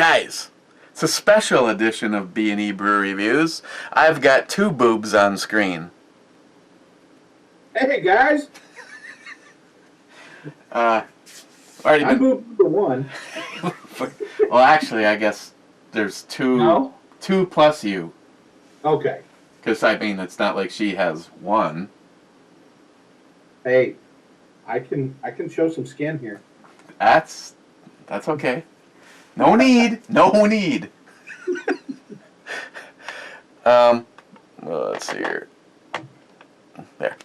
Guys, it's a special edition of B&E Brew Reviews. I've got two boobs on screen. Hey guys! Already I moved to one. Well, actually, I guess there's two. No? Two plus you. Okay. Because, I mean, it's not like she has one. Hey, I can show some skin here. That's okay. No need. No need. Well, let's see here. There.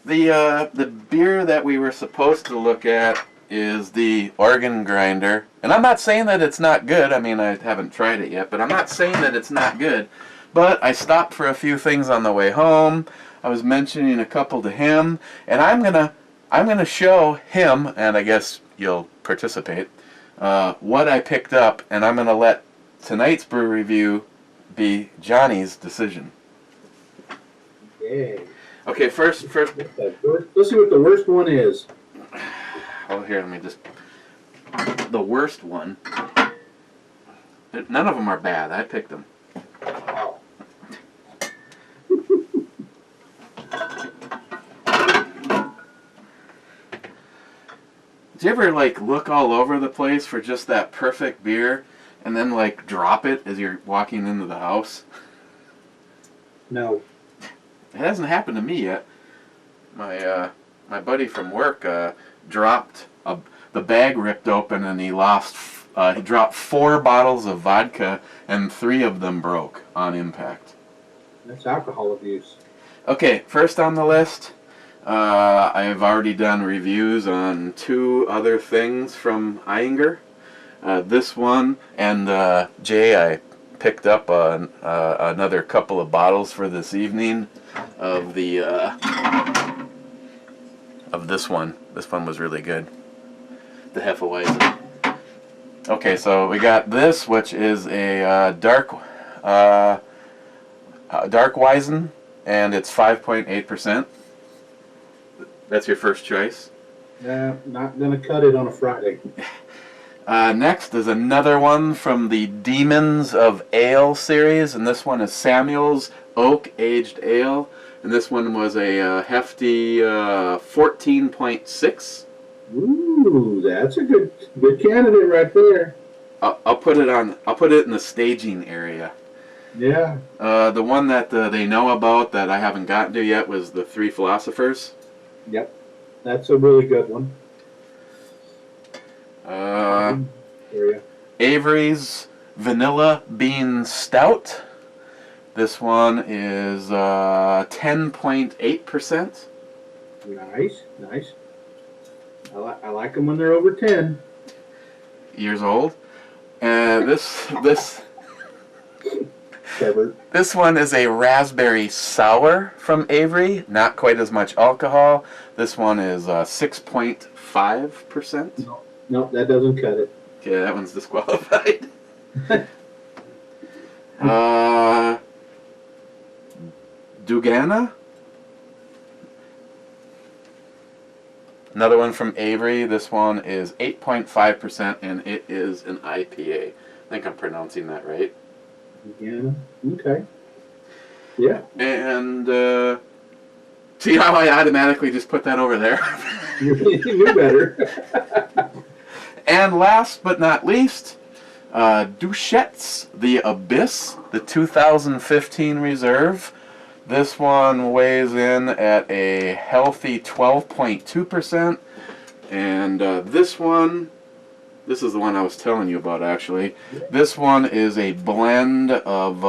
The beer that we were supposed to look at is the Organ Grinder. And I'm not saying that it's not good. I mean, I haven't tried it yet, but I'm not saying that it's not good. But I stopped for a few things on the way home. I was mentioning a couple to him, and I'm gonna show him, and I guess you'll participate, what I picked up, and I'm gonna let tonight's brew review be Johnny's decision. Yay. Okay, first. Let's see what the worst one is. Oh, here, let me just. The worst one. None of them are bad. I picked them. Oh. Do you ever, like, look all over the place for just that perfect beer and then, like, drop it as you're walking into the house? No. It hasn't happened to me yet. My buddy from work dropped the bag ripped open, and he dropped 4 bottles of vodka, and 3 of them broke on impact. That's alcohol abuse. Okay, first on the list, I've already done reviews on 2 other things from Iyengar. This one, and Jay, I picked up another couple of bottles for this evening of the of this one. This one was really good. The Hefeweizen. Okay, so we got this, which is a dark Weizen, and it's 5.8%. That's your first choice. Not gonna cut it on a Friday. Next is another one from the Demons of Ale series, and this one is Samuel's Oak Aged Ale, and this one was a hefty 14.6. Ooh, that's a good candidate right there. I'll put it in the staging area. Yeah. The one that they know about that I haven't gotten to yet was the Three Philosophers. Yep. That's a really good one. Avery's Vanilla Bean Stout. This one is 10.8%. Nice. I like them when they're over 10 years old. And this this one is a raspberry sour from Avery. Not quite as much alcohol. This one is 6.5%. No, that doesn't cut it. Okay, that one's disqualified. Dugana. Another one from Avery. This one is 8.5%, and it is an IPA. I think I'm pronouncing that right. Yeah. Okay. Yeah. And see how I automatically just put that over there? You better. And last but not least, Deschutes, the Abyss, the 2015 Reserve. This one weighs in at a healthy 12.2%, and this is the one I was telling you about, actually. This one is a blend of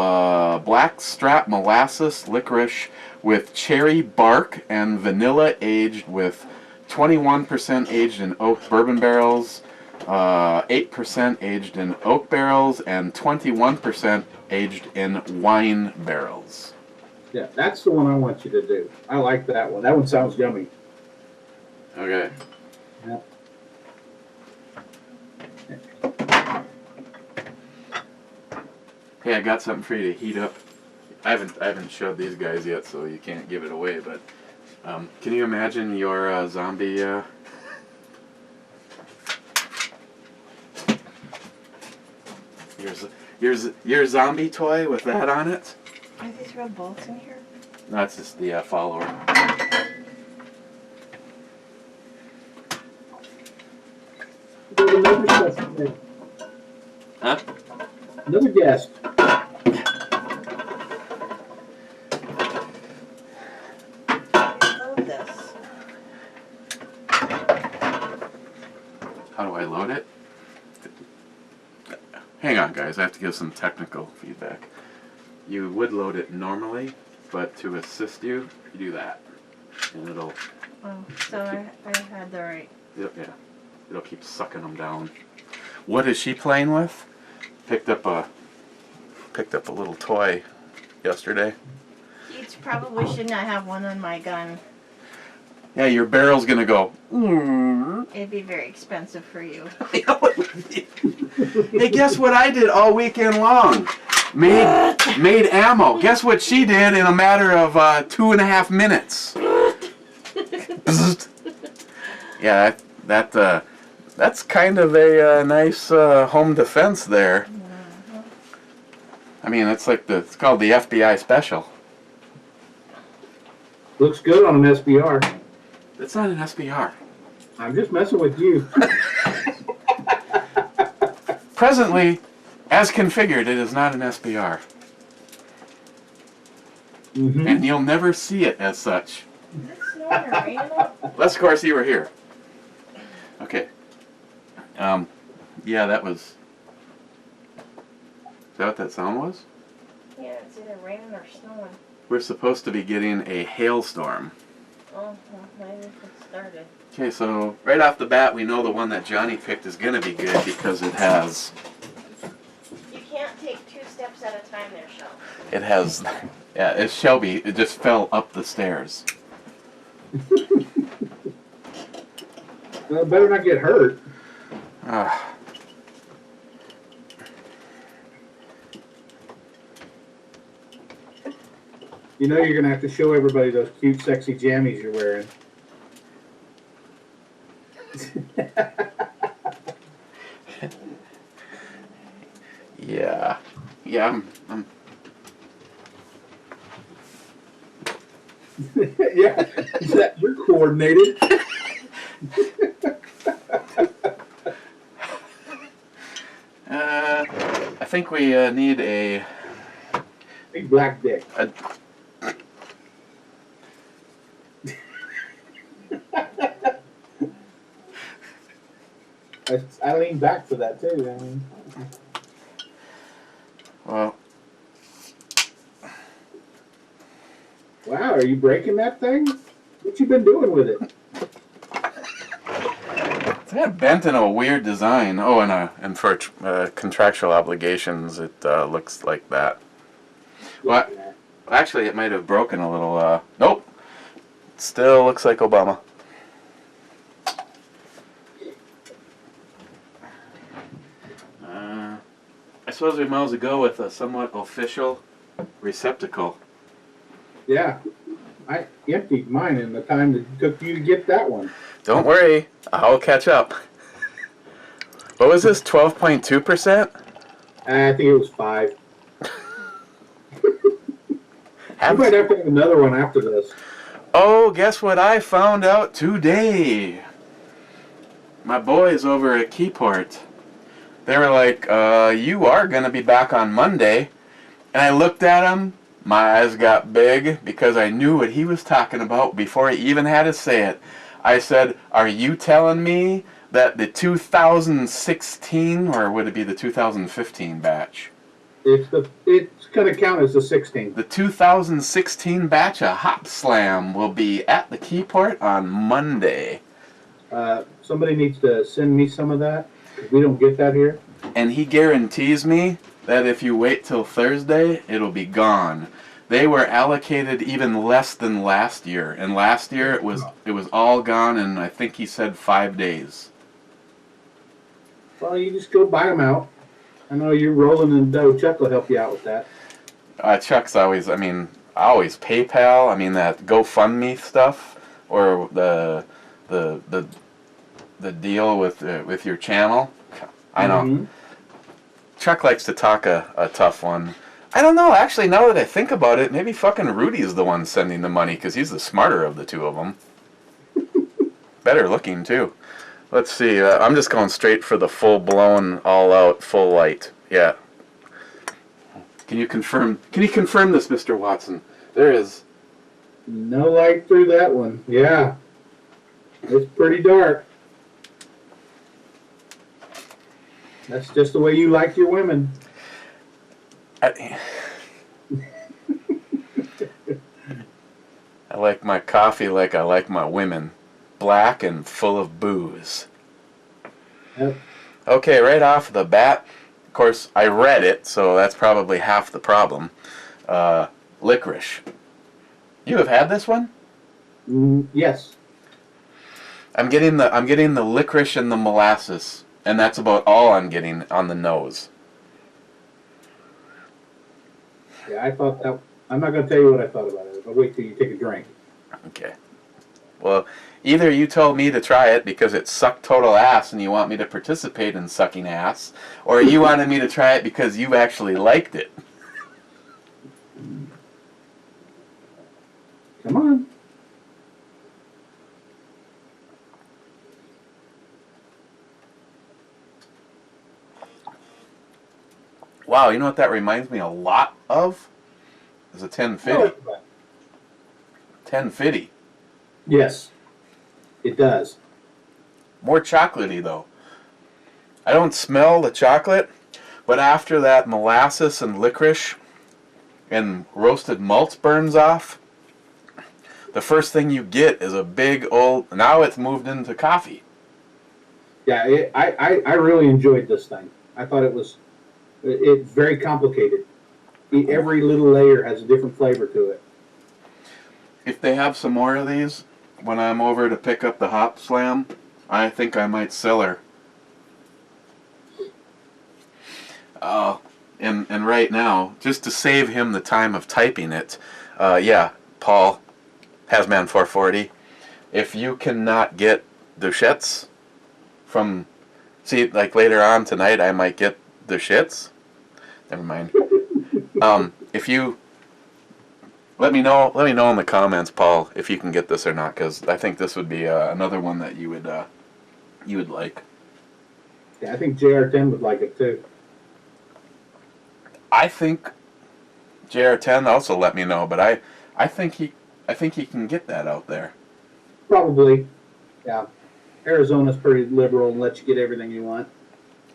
blackstrap molasses, licorice, with cherry bark and vanilla, aged with 21% aged in oak bourbon barrels, 8% aged in oak barrels, and 21% aged in wine barrels. Yeah, that's the one I want you to do. I like that one. That one sounds yummy. Okay. Yep. Hey, I got something for you to heat up. I haven't showed these guys yet, so you can't give it away. But can you imagine your zombie your zombie toy with that on it. Are these real bolts in here? No, it's just the follower. Another guest. Huh? Another guest. Load this. How do I load it? Hang on, guys. I have to give some technical feedback. You would load it normally, but to assist you, you do that, and it'll. Oh, so I had the right. Yeah, it'll keep sucking them down. What is she playing with? Picked up a little toy yesterday. You probably should not have one on my gun. Yeah, your barrel's gonna go. Mm. It'd be very expensive for you. Hey, guess what I did all weekend long? Made ammo. Guess what she did in a matter of 2.5 minutes? Yeah, that's kind of a nice home defense there. I mean, it's called the FBI special. Looks good on an SBR. It's not an SBR. I'm just messing with you. Presently, as configured, it is not an SBR. Mm-hmm. And you'll never see it as such. Is it snowing or raining? Unless, of course, you were here. Okay. Yeah, that was... Is that what that sound was? Yeah, it's either raining or snowing. We're supposed to be getting a hailstorm. Oh, well, maybe it started. Okay, so right off the bat, we know the one that Johnnie picked is going to be good because it has... You can't take 2 steps at a time there, Shelby. It has... Yeah, it's Shelby. It just fell up the stairs. Well, better not get hurt. You know you're going to have to show everybody those cute, sexy jammies you're wearing. Yeah. Yeah, I'm Yeah, you're coordinated. I think we need a Big black dick. I lean back for that too. I mean. well, Wow, are you breaking that thing? What you been doing with it? it's kind of bent in a weird design. Oh, and for contractual obligations, it looks like that. Well, actually, it might have broken a little. Nope. Still looks like Obama. I suppose we might as well go with a somewhat official receptacle. Yeah, I emptied mine in the time that it took you to get that one. Don't worry, I'll catch up. What was this, 12.2%? I think it was 5. You might have to have another one after this. Oh, guess what I found out today? My boys over at Keyport, they were like, you are going to be back on Monday. And I looked at him, my eyes got big, because I knew what he was talking about before he even had to say it. I said, are you telling me that the 2016, or would it be the 2015 batch? It's going to count as the 16. The 2016 batch of Hop Slam will be at the Keyport on Monday. Somebody needs to send me some of that. We don't get that here. And he guarantees me that if you wait till Thursday, it'll be gone. They were allocated even less than last year, and last year it was all gone in, I think he said, 5 days. Well, you just go buy them out. I know you're rolling in dough. Chuck will help you out with that. Chuck's always, I always PayPal. That GoFundMe stuff, or the deal with your channel. I know. Chuck likes to talk a tough one. I don't know. Actually, now that I think about it, maybe fucking Rudy is the one sending the money because he's the smarter of the two of them. Better looking, too. Let's see. I'm just going straight for the full-blown, all-out, full light. Yeah. Can you confirm this, Mr. Watson? There is. No light through that one. Yeah. It's pretty dark. That's just the way you like your women. I like my coffee like I like my women. Black and full of booze. Yep. Okay, right off the bat, of course, I read it, so that's probably half the problem. Licorice. You have had this one? Yes. I'm getting the licorice and the molasses, and that's about all I'm getting on the nose. Yeah, I thought that. I'm not going to tell you what I thought about it. I'll wait till you take a drink. Okay. Well, either you told me to try it because it sucked total ass and you want me to participate in sucking ass, or you wanted me to try it because you actually liked it. Come on. Wow, you know what that reminds me a lot of? Is a 1050. 1050. Yes, it does. More chocolatey though. I don't smell the chocolate, but after that molasses and licorice and roasted malts burns off, the first thing you get is a big old, now it's moved into coffee. Yeah, I really enjoyed this thing. I thought it's very complicated. Every little layer has a different flavor to it. If they have some more of these, when I'm over to pick up the Hop Slam, I think I might sell her. And right now, just to save him the time of typing it, yeah, Paul, Hasman 440, if you cannot get Deschutes from, see, like later on tonight, I might get Deschutes. Never mind. If you let me know in the comments, Paul, if you can get this or not, because I think this would be another one that you would like. Yeah, I think JR10 would like it too. I think JR10 also let me know, but I think he can get that out there. Probably. Yeah. Arizona's pretty liberal and lets you get everything you want.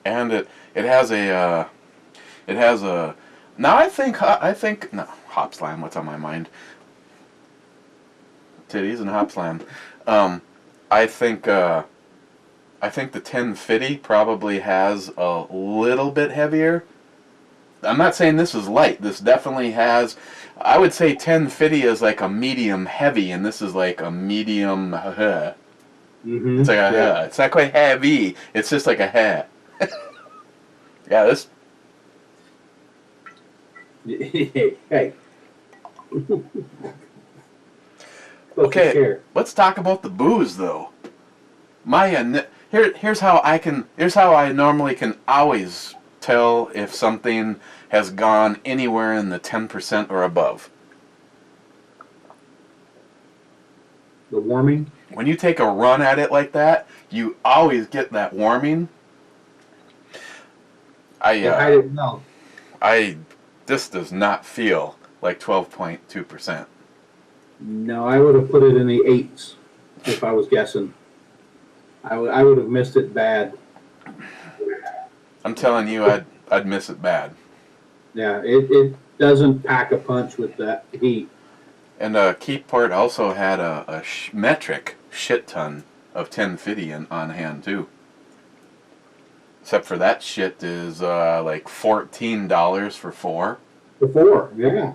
And it has a now I think no, Hop Slam, what's on my mind? Titties and Hop Slam. I think the 1050 probably has a little bit heavier. I'm not saying this is light. This definitely has. I would say 1050 is like a medium heavy, and this is like a medium. Mm-hmm. It's like a. It's not quite heavy. It's just like a. Yeah, this. Hey. Okay, let's talk about the booze though. Here's how I normally can always tell if something has gone anywhere in the 10% or above. The warming? When you take a run at it like that, you always get that warming. I didn't know. This does not feel like 12.2%. No, I would have put it in the 8s if I was guessing. I would have missed it bad. I'm telling you, I'd miss it bad. Yeah, it doesn't pack a punch with that heat. And Keyport also had a metric shit ton of 1050 on hand too. Except for that shit is like $14 for 4. For 4, yeah.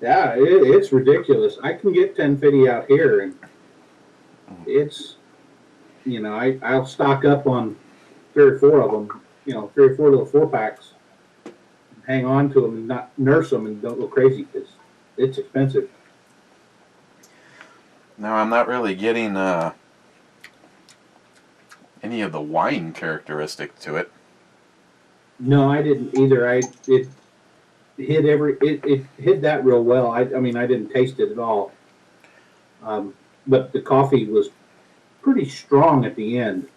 Yeah, it's ridiculous. I can get 1050 out here, and it's, I'll stock up on 3 or 4 of them, 3 or 4 little 4-packs, hang on to them and not nurse them and don't go crazy because it's expensive. Now, I'm not really getting any of the wine characteristic to it. No, I didn't either. It hid that real well. I mean, I didn't taste it at all. But the coffee was pretty strong at the end.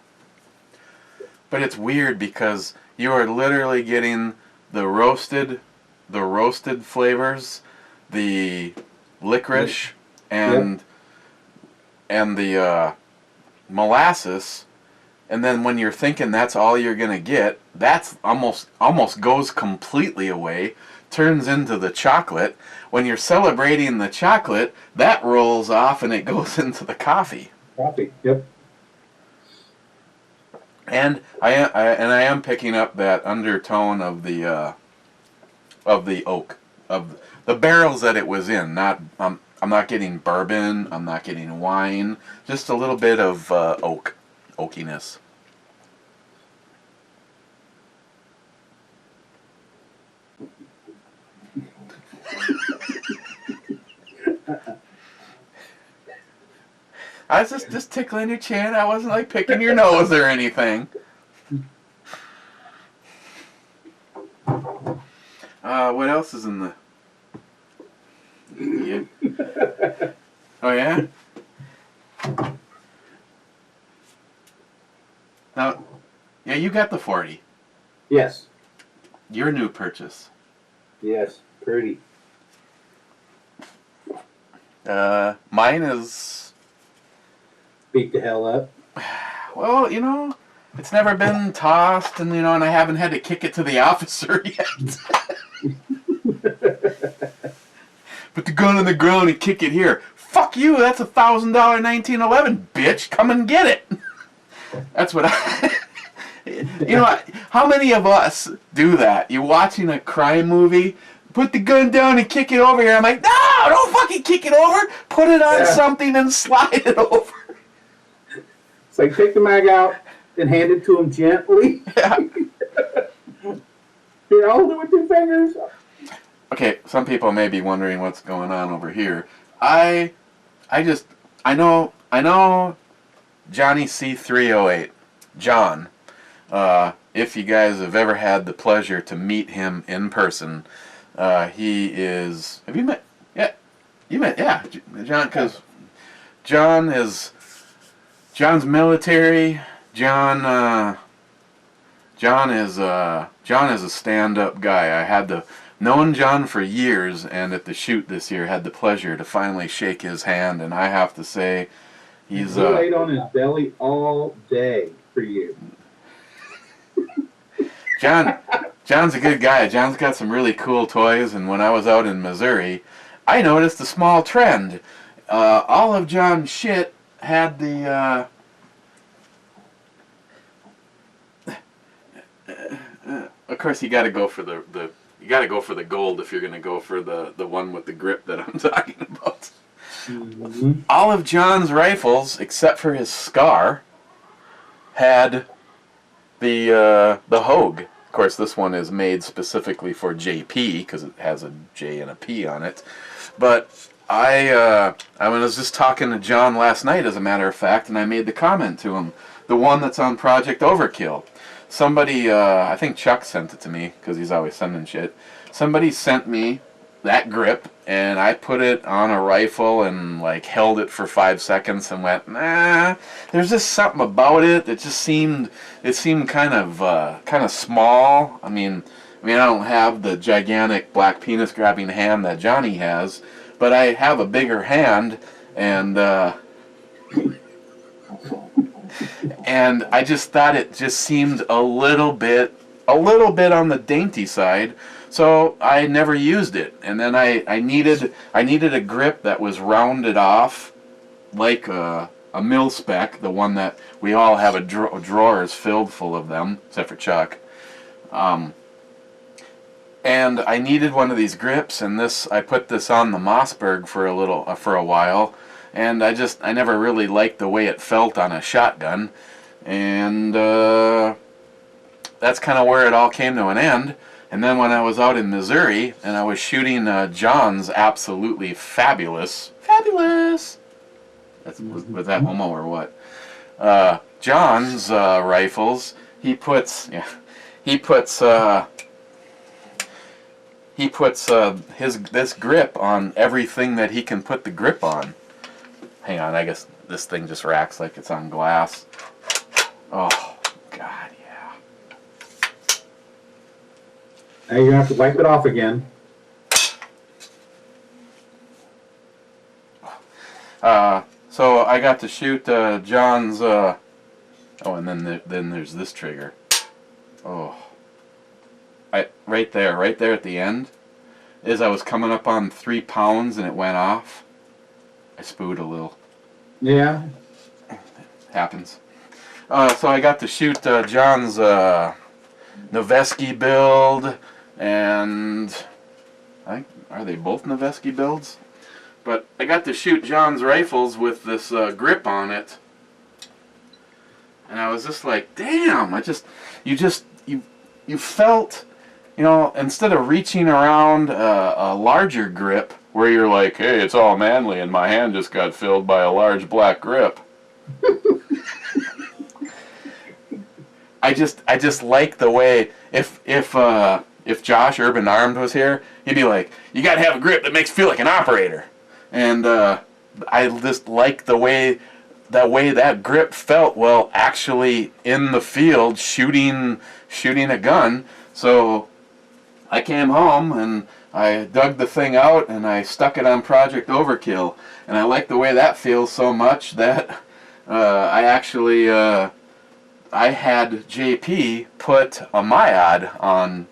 But it's weird because you are literally getting the roasted flavors, the licorice, and the molasses, and then when you're thinking that's all you're gonna get, that's almost goes completely away, turns into the chocolate. When you're celebrating the chocolate, that rolls off and it goes into the coffee. Coffee. Yep. And I am picking up that undertone of the oak, of the barrels that it was in. Not I'm not getting bourbon. I'm not getting wine. Just a little bit of oakiness. I was just tickling your chin. I wasn't like picking your nose or anything. What else is in the? Yeah. Oh yeah. Now, yeah, you got the 40. Yes. Your new purchase. Yes. Pretty. Mine is. Beat the hell up. Well, you know, it's never been tossed, and and I haven't had to kick it to the officer yet. Put the gun on the ground and kick it here. Fuck you! That's $1,000 1911, bitch. Come and get it. That's what I. How many of us do that? You're watching a crime movie. Put the gun down and kick it over here. I'm like, no, don't fucking kick it over. Put it on something and slide it over. It's like take the mag out and hand it to him gently. Yeah. Here, hold it with your fingers. Okay, some people may be wondering what's going on over here. I know Johnnie C308, John. If you guys have ever had the pleasure to meet him in person, he is. Have you met? Yeah, you met. Yeah, John. Because John's military. John is a stand-up guy. I had known John for years, and at the shoot this year, had the pleasure to finally shake his hand. And I have to say, he laid on his belly all day for you. John's a good guy. John's got some really cool toys, and when I was out in Missouri, I noticed a small trend. All of John's shit had the of course you got to go for the gold if you're going to go for the one with the grip that I'm talking about. Mm-hmm. All of John's rifles, except for his scar, had the Hogue. Of course, this one is made specifically for JP because it has a J and a P on it. But I was just talking to John last night, as a matter of fact, and I made the comment to him, the one that's on Project Overkill. Somebody, I think Chuck sent it to me because he's always sending shit. Somebody sent me that grip, and I put it on a rifle and like held it for 5 seconds and went, nah. There's just something about it that just seemed kind of small. I mean, I don't have the gigantic black penis grabbing hand that Johnny has, but I have a bigger hand, and and I just thought it just seemed a little bit on the dainty side. So I never used it, and then I needed a grip that was rounded off, like a mil spec, the one that we all have drawers filled full of them, except for Chuck. And I needed one of these grips, and I put this on the Mossberg for a while, and I never really liked the way it felt on a shotgun, and that's kind of where it all came to an end. And then when I was out in Missouri and I was shooting John's absolutely fabulous, was that homo or what? John's rifles, he puts he puts this grip on everything that he can put the grip on. Hang on, I guess this thing just racks like it's on glass. Oh, God, yeah. Now you're going to have to wipe it off again. So I got to shoot John's. Oh, and then there's this trigger. Oh, right there at the end, as I was coming up on 3 pounds and it went off. I spooed a little. Yeah. Happens. So I got to shoot John's Noveski build, and are they both Noveski builds? But I got to shoot John's rifles with this grip on it, and I was just like, damn! You felt, instead of reaching around a larger grip where you're like, hey, it's all manly, and my hand just got filled by a large black grip. I just like the way if Josh Urban Armed was here, he'd be like, you gotta have a grip that makes you feel like an operator. And I just like the way that grip felt while actually in the field shooting a gun. So I came home and I dug the thing out and I stuck it on Project Overkill, and I like the way that feels so much that I actually I had JP put a myod on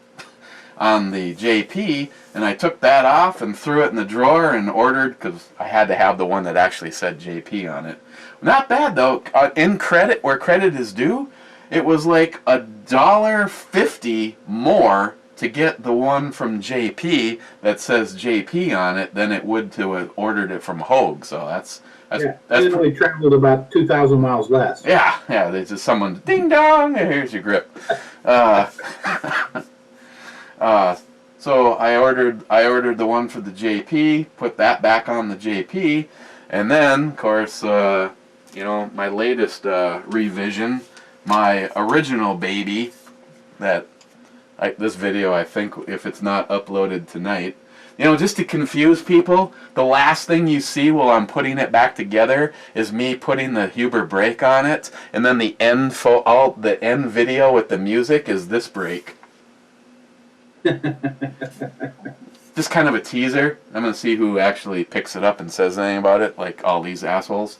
the JP, and I took that off and threw it in the drawer and ordered, because I had to have the one that actually said JP on it. Not bad though. In credit, where credit is due, it was like $1.50 more to get the one from JP that says JP on it than it would to have ordered it from Hogue. So that's and we traveled about 2,000 miles less. Yeah. There's just someone, ding dong, here's your grip. So I ordered the one for the JP, put that back on the JP, and then, of course, my latest revision, my original baby, this video, I think, if it's not uploaded tonight, just to confuse people, the last thing you see while I'm putting it back together is me putting the Huber brake on it, and then the end video with the music is this brake. Just kind of a teaser. I'm going to see who actually picks it up and says anything about it, like all these assholes.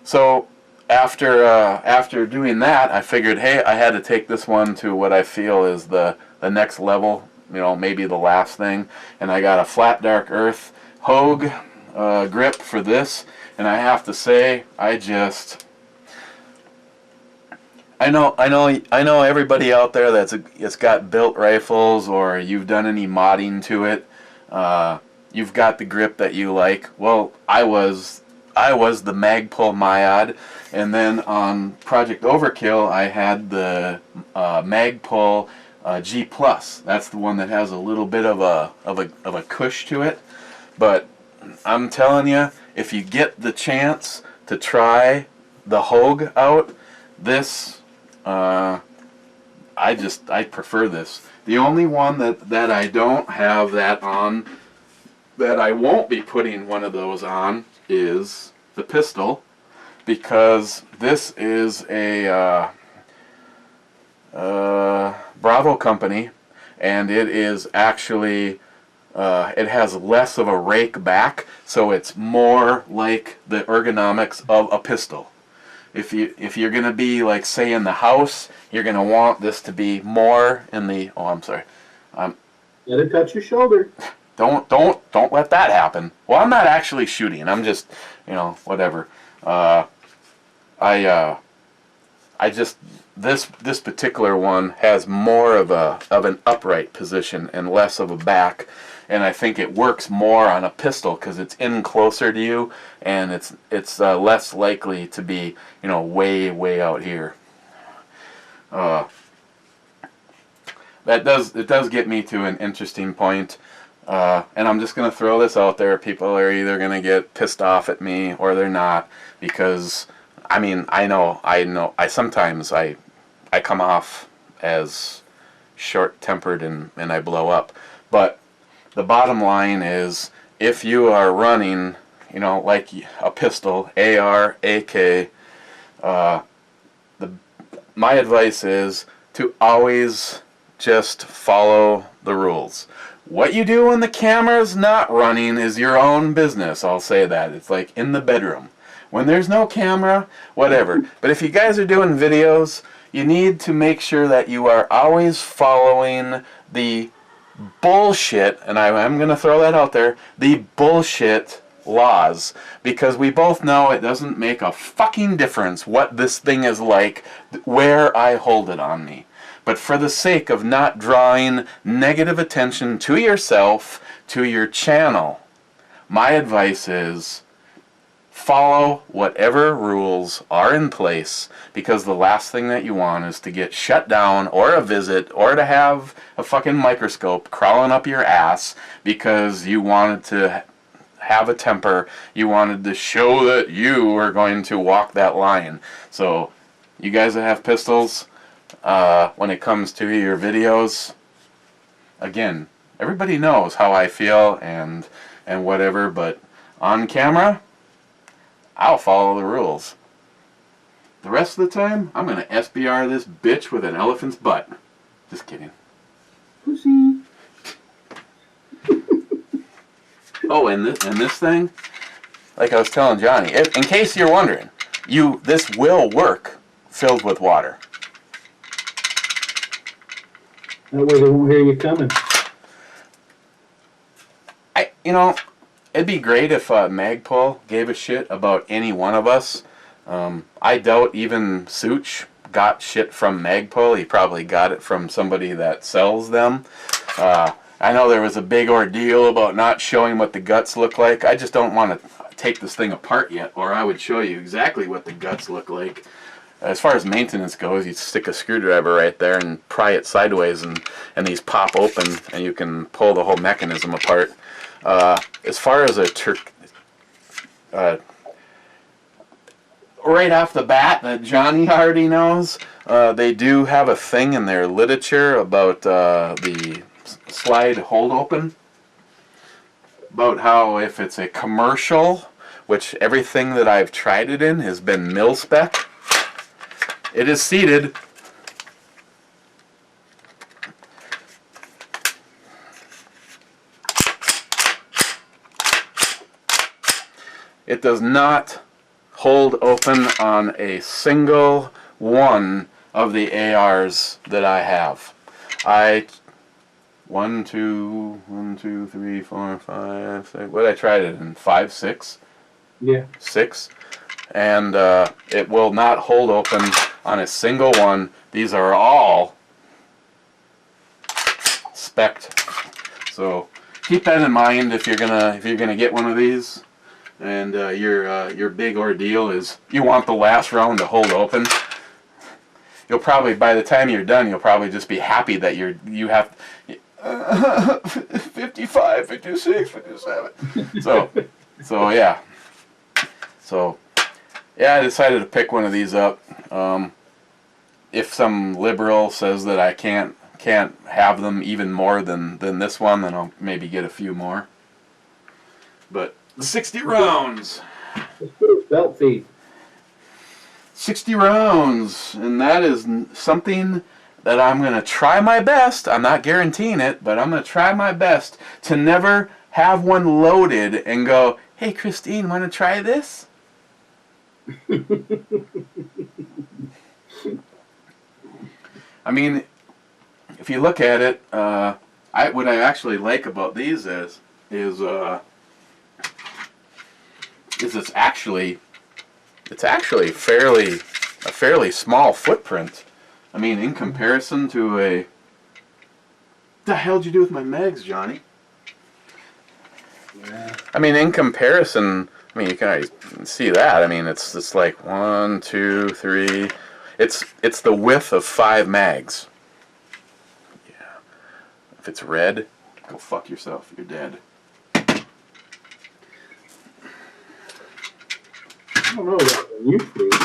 So after doing that, I figured, hey, I had to take this one to what I feel is the next level, maybe the last thing. And I got a Flat Dark Earth Hogue grip for this, and I have to say, I know everybody out there that's got built rifles, or you've done any modding to it. You've got the grip that you like. Well, I was the Magpul Myod, and then on Project Overkill I had the Magpul G+. That's the one that has a little bit of a cush to it. But I'm telling you, if you get the chance to try the Hogue out, this I prefer this. The only one that I don't have that on, that I won't be putting one of those on, is the pistol, because this is a Bravo company, and it is actually it has less of a rake back, so it's more like the ergonomics of a pistol. If you're gonna be, like, say, in the house, you're gonna want this to be more in the. Oh, I'm sorry. Let it touch your shoulder. Don't let that happen. Well, I'm not actually shooting. I'm just, whatever. This particular one has more of an upright position and less of a back, and I think it works more on a pistol because it's in closer to you, and it's less likely to be, way out here. It does get me to an interesting point, and I'm just gonna throw this out there. People are either gonna get pissed off at me or they're not, because I know sometimes I come off as short-tempered and I blow up. But the bottom line is, if you are running, you know, like a pistol, AR, AK, my advice is to always just follow the rules. What you do when the camera's not running is your own business, I'll say that. It's like in the bedroom. When there's no camera, whatever. But if you guys are doing videos, you need to make sure that you are always following the bullshit, and I'm going to throw that out there, the bullshit laws, because we both know it doesn't make a fucking difference what this thing is like where I hold it on me. But for the sake of not drawing negative attention to yourself, to your channel, my advice is follow whatever rules are in place, because the last thing that you want is to get shut down, or a visit, or to have a fucking microscope crawling up your ass because you wanted to have a temper, you wanted to show that you were going to walk that line. So you guys that have pistols, when it comes to your videos, again, everybody knows how I feel and whatever, but on camera, I'll follow the rules. The rest of the time, I'm going to SBR this bitch with an elephant's butt. Just kidding. Pussy. Oh, and this thing, like I was telling Johnny, in case you're wondering, this will work filled with water. That way they won't hear you coming. You know, it'd be great if Magpul gave a shit about any one of us. I doubt even Such got shit from Magpul. He probably got it from somebody that sells them. I know there was a big ordeal about not showing what the guts look like. I just don't want to take this thing apart yet, or I would show you exactly what the guts look like. As far as maintenance goes, you stick a screwdriver right there and pry it sideways, and these pop open, and you can pull the whole mechanism apart. As far as a right off the bat that Johnny already knows, they do have a thing in their literature about the slide hold open, about how if it's a commercial, which everything that I've tried it in has been mil spec, it is seated. It does not hold open on a single one of the ARs that I have. 1, 2, 3, 4, 5, 6. What did I try it in? 5, 6? Yeah. 6. And it will not hold open on a single one. These are all spec'd. So keep that in mind if you're gonna get one of these. And your big ordeal is you want the last round to hold open. You'll probably, by the time you're done, you'll probably just be happy that you have 55, 56, 57. So yeah. So yeah, I decided to pick one of these up. If some liberal says that I can't have them even more than this one, then I'll maybe get a few more. But 60 rounds. Let's put a belt feed. 60 rounds, and that is something that I'm going to try my best. I'm not guaranteeing it, but I'm going to try my best to never have one loaded and go, hey, Christine, want to try this? I mean, if you look at it, what I actually like about these is it's actually a fairly small footprint. I mean, in comparison to a... The hell did you do with my mags, Johnny? Yeah. I mean, in comparison, I mean, you can already see that. I mean, it's like 1, 2, 3. It's the width of 5 mags. Yeah. If it's red, go fuck yourself. You're dead. I don't know what it used to be.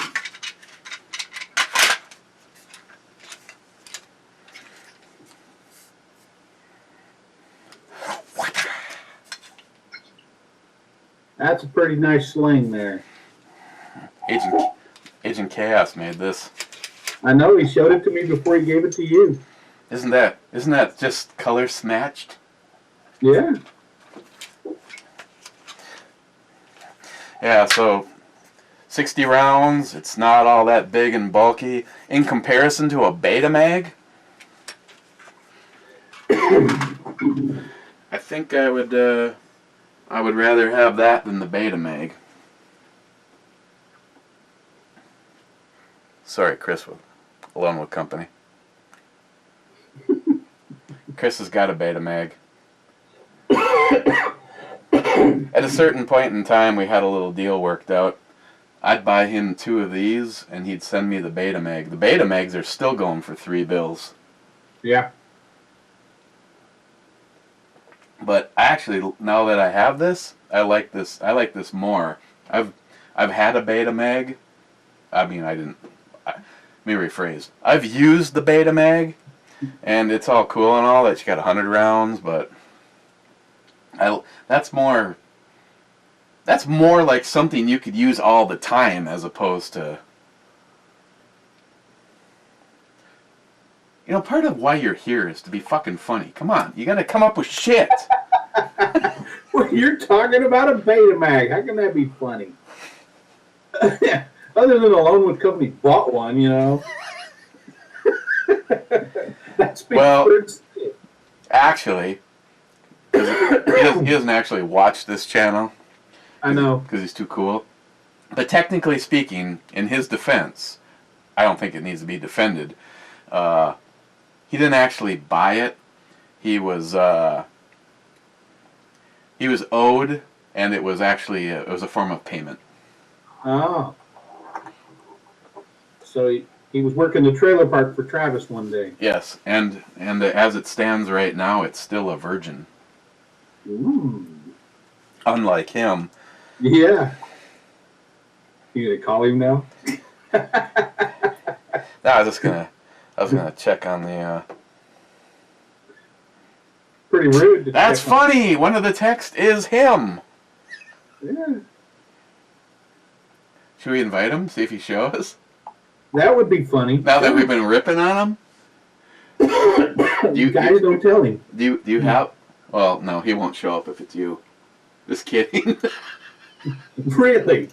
That's a pretty nice sling there. Agent Chaos made this. I know, he showed it to me before he gave it to you. Isn't that just color smatched? Yeah. Yeah, so 60 rounds, it's not all that big and bulky. In comparison to a BandEBrewReviews, I think I would rather have that than the BandEBrewReviews. Sorry, Chris, alone with company. Chris has got a BandEBrewReviews. At a certain point in time, we had a little deal worked out. I'd buy him 2 of these, and he'd send me the BandEBrewReviews. The BandEBrewReviews are still going for $3. Yeah. But actually, now that I have this, I like this. I like this more. I've had a BandEBrewReviews. I mean, I didn't. Let me rephrase. I've used the BandEBrewReviews, and it's all cool and all that you got 100 rounds, but that's more like something you could use all the time as opposed to, you know, part of why you're here is to be fucking funny. Come on, you gotta come up with shit. Well, you're talking about a BandEBrewReviews. How can that be funny? Other than Alone with Company bought one, you know. That's Well, actually, 'cause he doesn't actually watch this channel. I know. Because he's too cool. But technically speaking, in his defense, I don't think it needs to be defended. He didn't actually buy it. He was owed, and it was actually it was a form of payment. Oh. So he was working the trailer park for Travis one day. Yes, and as it stands right now, it's still a virgin. Ooh. Unlike him. Yeah. You gonna call him now? No, I was gonna check on the. Pretty rude. To That's check on. funny. One of the texts is him. Yeah. Should we invite him? See if he shows. That would be funny. Now that we've been ripping on him. Guys, don't tell him. Do you have? Well, no, he won't show up if it's you. Just kidding. Really?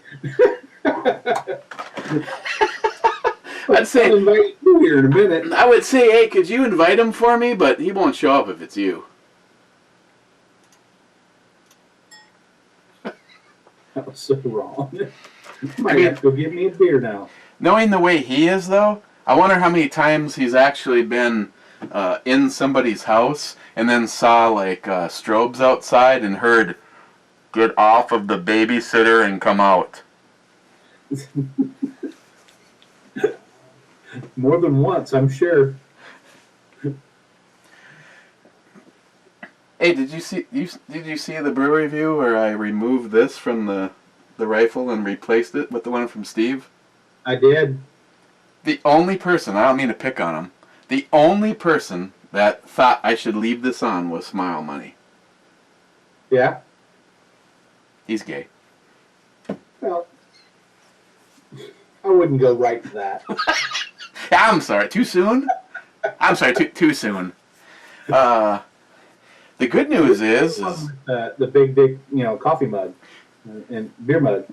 I'd say I'll invite you here in a minute. I would say, hey, could you invite him for me? But he won't show up if it's you. That was so wrong. Might have to go get me a beer now. Knowing the way he is, though, I wonder how many times he's actually been in somebody's house and then saw like strobes outside and heard, "Get off of the babysitter and come out." More than once, I'm sure. Hey, did you see the brew review where I removed this from the rifle and replaced it with the one from Steve? I did. The only person, I don't mean to pick on him, the only person that thought I should leave this on was Smile Money. Yeah. He's gay. Well, I wouldn't go right to that. I'm sorry, too soon? I'm sorry, too soon. The good news is the big dick, coffee mug and beer mug.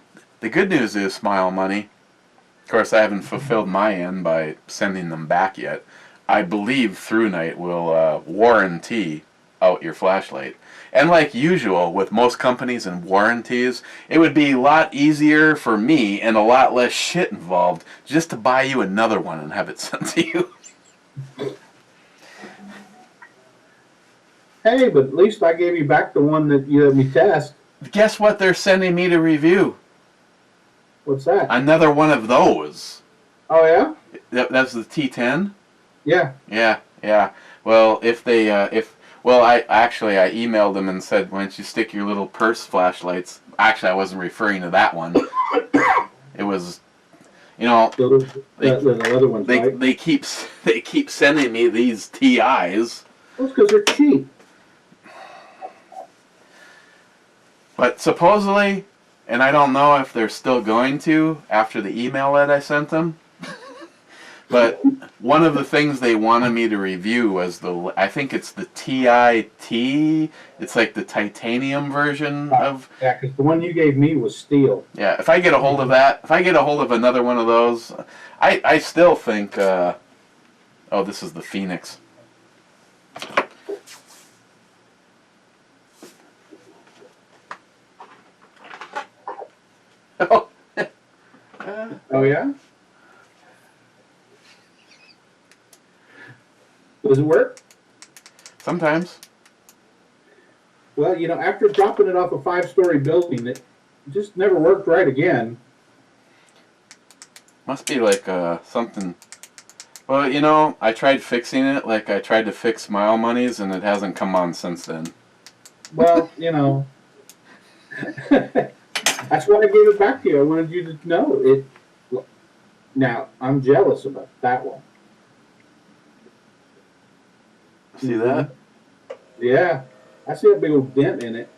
the good news is Smile Money. Of course, I haven't fulfilled my end by sending them back yet. I believe Through Night will warranty out your flashlight. And like usual with most companies and warranties, it would be a lot easier for me and a lot less shit involved just to buy you another one and have it sent to you. Hey, but at least I gave you back the one that you let me test. Guess what they're sending me to review? What's that? Another one of those. Oh, yeah? That's the T10? Yeah. Yeah. Well, I emailed them and said, why don't you stick your little purse flashlights? Actually, I wasn't referring to that one. It was, the other ones, right? they keep sending me these TIs. That's because they're cheap. But supposedly, And I don't know if they're still going to after the email that I sent them. But one of the things they wanted me to review was I think it's the TIT. It's like the titanium version of. Yeah, because the one you gave me was steel. Yeah, if I get a hold of that, if I get a hold of another one of those, I still think. Oh, this is the Phoenix. Oh. Oh, yeah? Does it work? Sometimes. Well, you know, after dropping it off a 5-story building, it just never worked right again. Must be like something. Well, you know, I tried fixing it like I tried to fix Smile Monies, and it hasn't come on since then. Well, you know, that's why I gave it back to you. I wanted you to know it. Now, I'm jealous about that one. See that? Yeah, I see a big old dent in it.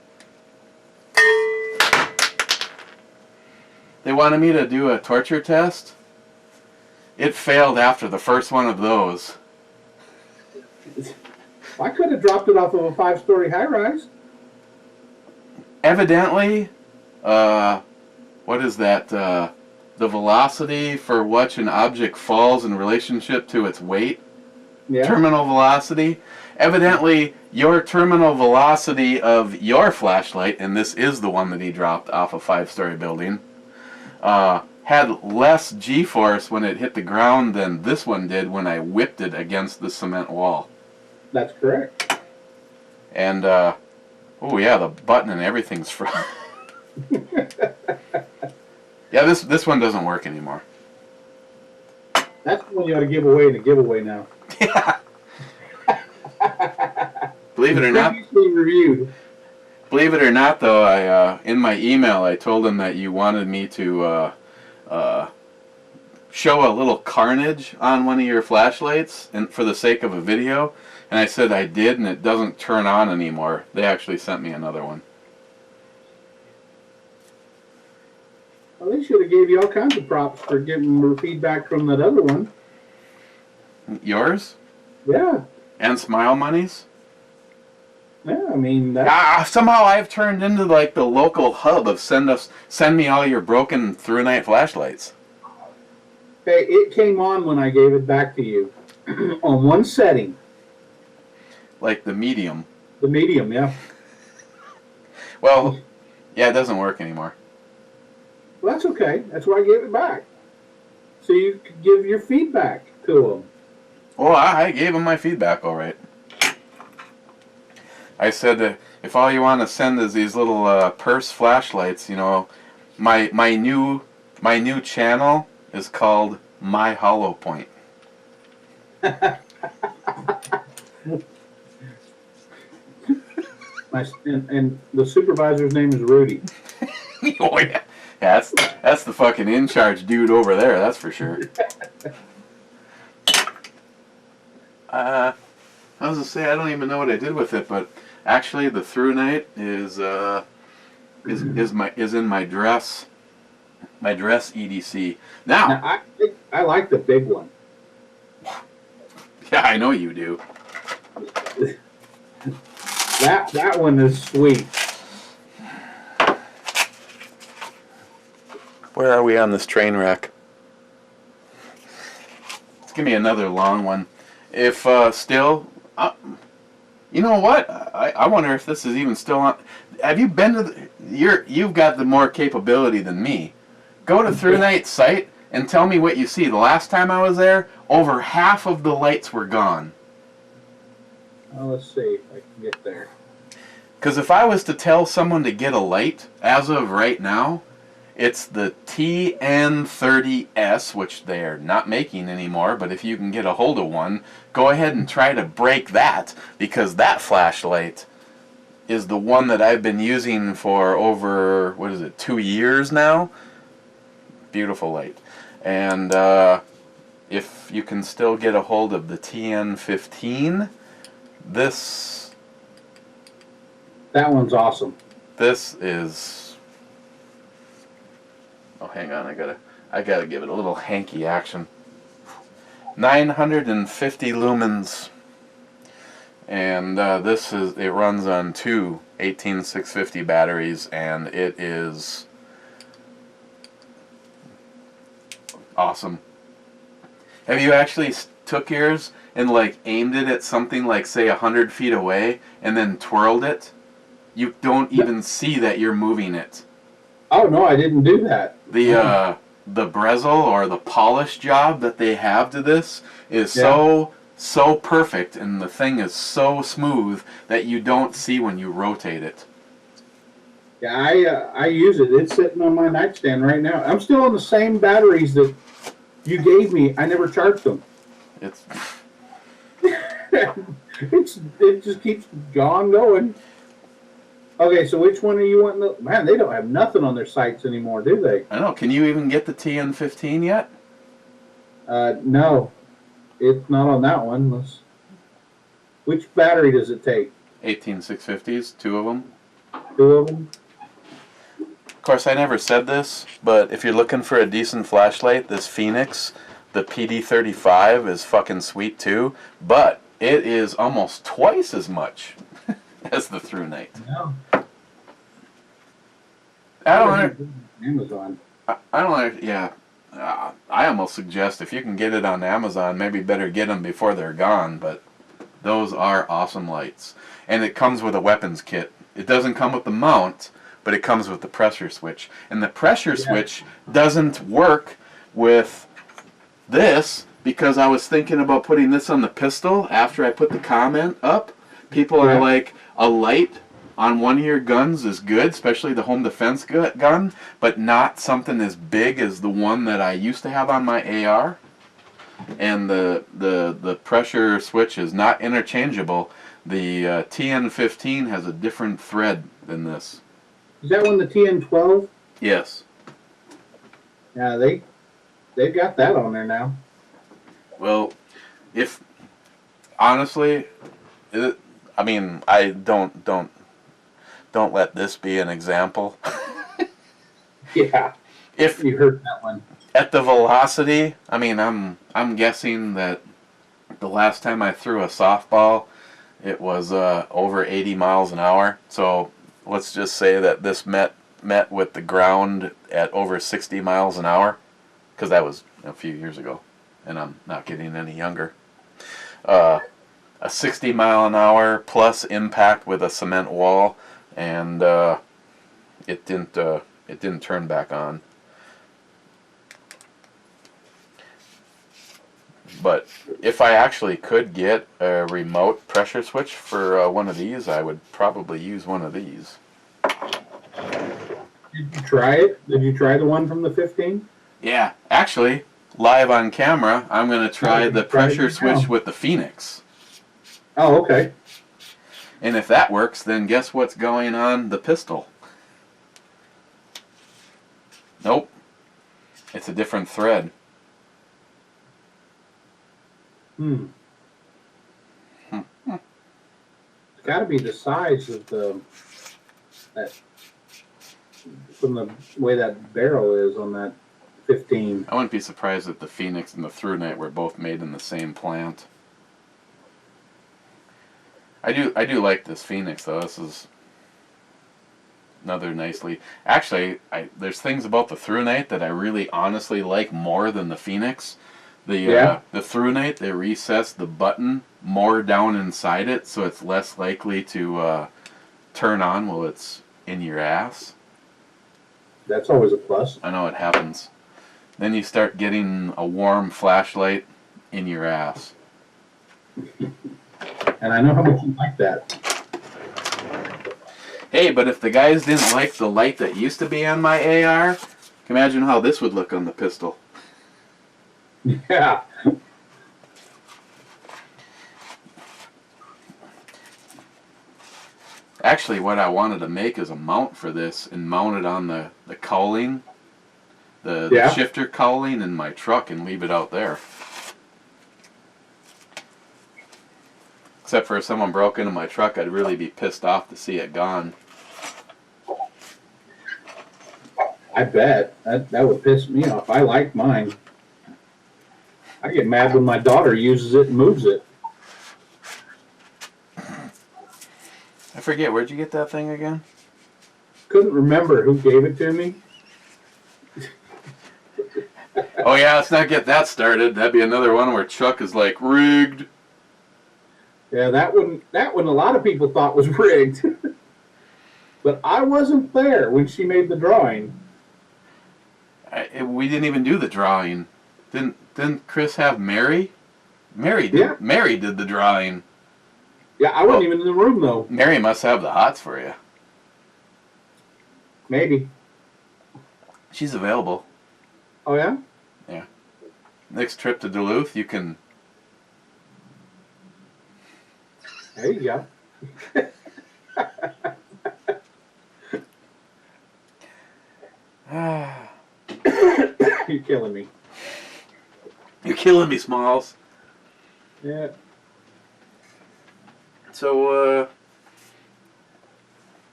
They wanted me to do a torture test. It failed after the first one of those. I could have dropped it off of a 5-story high-rise. Evidently, what is that? The velocity for which an object falls in relationship to its weight. Yeah. Terminal velocity. Evidently, your terminal velocity of your flashlight, and this is the one that he dropped off a 5-story building, had less G-force when it hit the ground than this one did when I whipped it against the cement wall. That's correct. And, oh yeah, the button and everything's from. Yeah, this one doesn't work anymore. That's the one you ought to give away in a giveaway now. Yeah. Believe it or not. Previously reviewed. Believe it or not, though, I in my email I told them that you wanted me to show a little carnage on one of your flashlights, and for the sake of a video, and I said I did, and it doesn't turn on anymore. They actually sent me another one. Well, they should have gave you all kinds of props for getting more feedback from that other one. Yours? Yeah. And Smile Monies? Yeah, I mean, that's... Somehow I've turned into like the local hub of send me all your broken through night flashlights. Hey, it came on when I gave it back to you on one setting. Like the medium. The medium, yeah. Well, yeah, it doesn't work anymore. Well, that's okay. That's why I gave it back. So you could give your feedback to them. Well, I gave them my feedback all right. I said, if all you want to send is these little purse flashlights, you know, my new channel is called My Hollow Point. And the supervisor's name is Rudy. Oh yeah, that's the fucking in charge dude over there. That's for sure. I was gonna say I don't even know what I did with it, but actually the through night is in my dress EDC. Now I like the big one. Yeah, I know you do. That one is sweet. Where are we on this train wreck? Let's give me another long one. If still, you know what? I wonder if this is even still on. Have you been to you've got the more capability than me. Go to Through Night's site and tell me what you see. The last time I was there, over half of the lights were gone. Well, let's see if I can get there. Because if I was to tell someone to get a light, as of right now, it's the TN30S, which they're not making anymore, but if you can get a hold of one, go ahead and try to break that, because that flashlight is the one that I've been using for over, 2 years now? Beautiful light. And if you can still get a hold of the TN15, That one's awesome. this is Oh, hang on, I gotta give it a little hanky action. 950 lumens, and it runs on two 18650 batteries, and it is awesome. Have you actually took yours and like aimed it at something like say 100 feet away and then twirled it? You don't even see that you're moving it. Oh no, I didn't do that. The Brezel or the polish job that they have to this is so perfect, and the thing is so smooth that you don't see when you rotate it. Yeah, I use it. It's sitting on my nightstand right now. I'm still on the same batteries that you gave me. I never charged them. It's it just keeps going. Okay, so which one are you wanting? Man, they don't have nothing on their sites anymore, do they? I know. Can you even get the TN15 yet? No, it's not on that one. Which battery does it take? 18650s, two of them. Two of them. Of course, I never said this, but if you're looking for a decent flashlight, this Phoenix, the PD35, is fucking sweet too. But it is almost twice as much as the ThruNite. No. Amazon. I don't. Yeah. I almost suggest if you can get it on Amazon, maybe better get them before they're gone. But those are awesome lights, and it comes with a weapons kit. It doesn't come with the mount, but it comes with the pressure switch, and the pressure switch doesn't work with this because I was thinking about putting this on the pistol after I put the comment up. People are like, a light on one of your guns is good, especially the home defense gun, but not something as big as the one that I used to have on my AR. And the pressure switch is not interchangeable. The TN15 has a different thread than this. Is that one the TN12? Yes. Yeah, they've got that on there now. Well, if honestly, I mean, I don't let this be an example. Yeah. If you heard that one. At the velocity, I mean, I'm guessing that the last time I threw a softball, it was over 80 miles an hour. So let's just say that this met with the ground at over 60 miles an hour, because that was a few years ago, and I'm not getting any younger. A 60 mile an hour plus impact with a cement wall, and it didn't turn back on. But if I actually could get a remote pressure switch for one of these, I would probably use one of these. Did you try it? Did you try the one from the 15? Yeah, actually, live on camera, I'm going to try the pressure switch with the Phoenix. Oh, okay. And if that works, then guess what's going on the pistol? Nope. It's a different thread. It's got to be the size of that from the way that barrel is on that 15. I wouldn't be surprised if the Phoenix and the ThruNite were both made in the same plant. I do like this Phoenix though. This is another nicely. Actually, there's things about the ThruNite that I really honestly like more than the Phoenix. The ThruNite, they recess the button more down inside it, so it's less likely to turn on while it's in your ass. That's always a plus. I know it happens. Then you start getting a warm flashlight in your ass. And I know how much you like that. Hey, but if the guys didn't like the light that used to be on my AR, imagine how this would look on the pistol. Yeah. Actually, what I wanted to make is a mount for this and mount it on the cowling, the shifter cowling in my truck, and leave it out there. Except for if someone broke into my truck, I'd really be pissed off to see it gone. I bet that would piss me off. I like mine. I get mad when my daughter uses it and moves it. I forget, where'd you get that thing again? Couldn't remember who gave it to me. Oh yeah, let's not get that started. That'd be another one where Chuck is like, rigged. Yeah, that one a lot of people thought was rigged. But I wasn't there when she made the drawing. We didn't even do the drawing. Didn't Chris have Mary? Mary did. Yeah. Mary did the drawing. Yeah, I wasn't even in the room though. Mary must have the hots for you. Maybe. She's available. Oh yeah? Yeah. Next trip to Duluth, you can. There you go. You're killing me. You're killing me, Smalls. Yeah. So,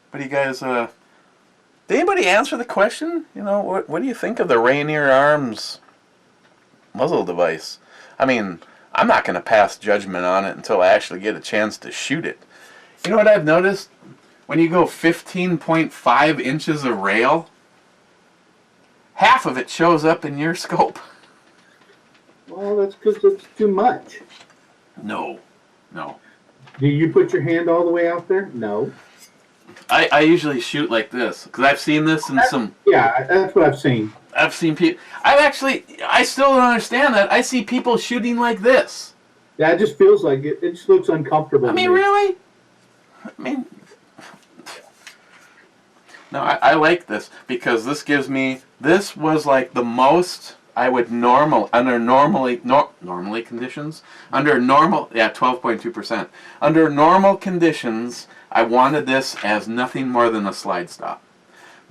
what do you guys, did anybody answer the question? You know, what do you think of the Rainier Arms muzzle device? I mean, I'm not going to pass judgment on it until I actually get a chance to shoot it. You know what I've noticed? When you go 15.5 inches of rail, half of it shows up in your scope. Well, that's because it's too much. No. Do you put your hand all the way out there? No. I usually shoot like this, because I've seen this in some... Yeah, that's what I've seen. I've seen people... I still don't understand that. I see people shooting like this. Yeah, it just feels like it. It just looks uncomfortable. I mean, to me. really? I mean... No, I like this, because this gives me... This was like the most I would normally conditions? Under normal... Yeah, 12.2%. Under normal conditions, I wanted this as nothing more than a slide stop.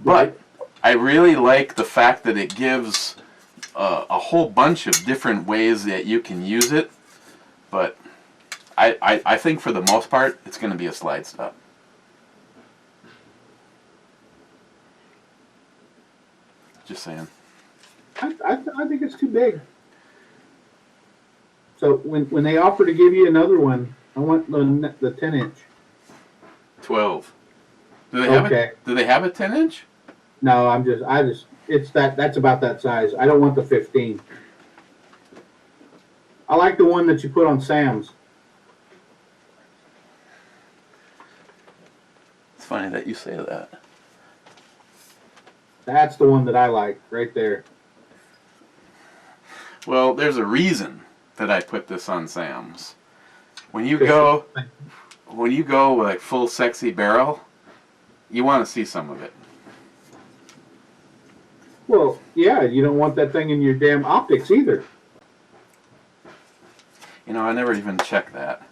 But I really like the fact that it gives a whole bunch of different ways that you can use it. But I think for the most part, it's going to be a slide stop. Just saying. I think it's too big. So when they offer to give you another one, I want the 10-inch. 12. Do they have Okay. Do they have a 10-inch? No, that's about that size. I don't want the 15. I like the one that you put on Sam's. It's funny that you say that. That's the one that I like, right there. Well, there's a reason that I put this on Sam's. When you go like full sexy barrel, you want to see some of it. Well, yeah, you don't want that thing in your damn optics either. You know, I never even checked that.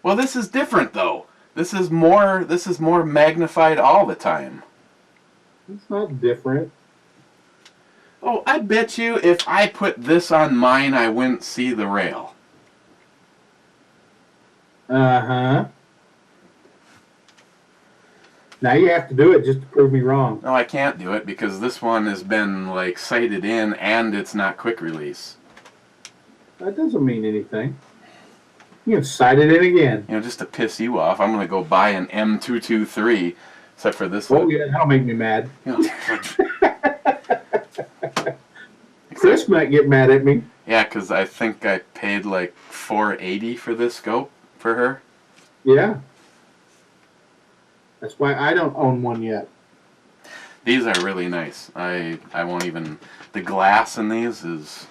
Well, this is different though. This is more magnified all the time. It's not different. Oh, I bet you if I put this on mine, I wouldn't see the rail. Uh-huh. Now you have to do it just to prove me wrong. No, I can't do it because this one has been like sighted in and it's not quick release. That doesn't mean anything. You can sight it in again. You know, just to piss you off, I'm going to go buy an M223, except for this Oh, one. yeah, that'll make me mad. You know, Chris might get mad at me. yeah, because I think I paid like $480 for this scope for her. Yeah. That's why I don't own one yet. These are really nice. I won't even... The glass in these is...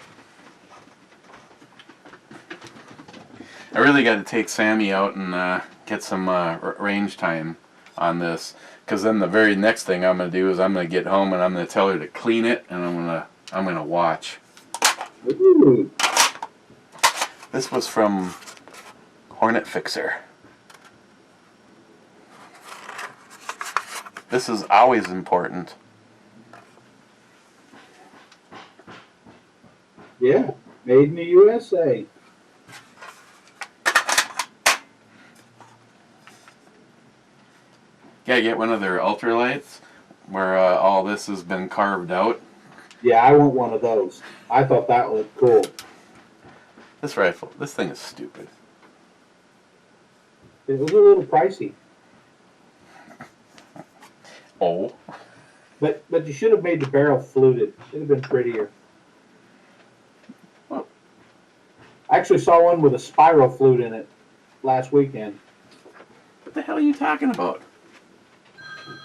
I really got to take Sammy out and get some range time on this, because then the very next thing I'm going to do is I'm going to get home and I'm going to tell her to clean it, and I'm going to watch. Ooh. This was from Hornet Fixer. This is always important. Yeah, made in the USA. Gotta get one of their ultralights where all this has been carved out. Yeah, I want one of those. I thought that looked cool. This rifle, this thing is stupid. It was a little pricey. Oh. But you should have made the barrel fluted. Should have been prettier. Well, I actually saw one with a spiral flute in it last weekend. what the hell are you talking about?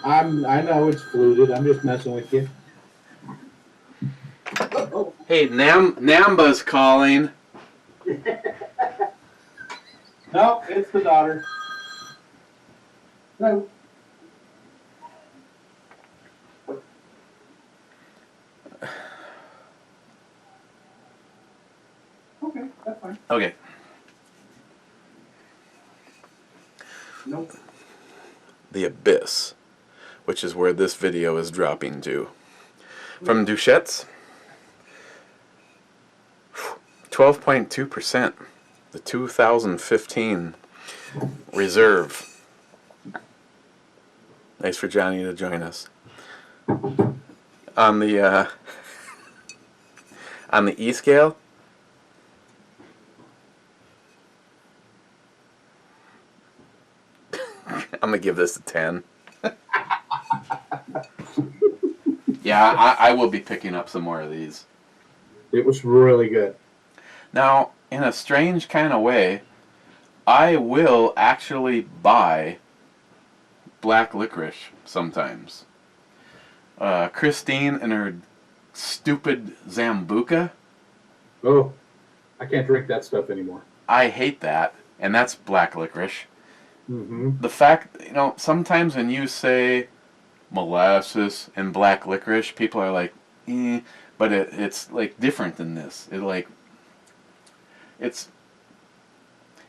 I know it's fluted. I'm just messing with you. Hey, Namba's calling. No, it's the daughter. No. Okay, that's fine. Okay. Nope. The Abyss, which is where this video is dropping to. From Deschutes, 12.2%. The 2015 reserve. Nice for Johnnie to join us. On the E scale, I'm gonna give this a 10. Yeah, I will be picking up some more of these. It was really good. Now, in a strange kind of way, I will actually buy black licorice sometimes. Christine and her stupid Zambuca, Oh, I can't drink that stuff anymore. I hate that, and that's black licorice. Mm-hmm. The fact, sometimes when you say molasses and black licorice, people are like, but it's like different than this.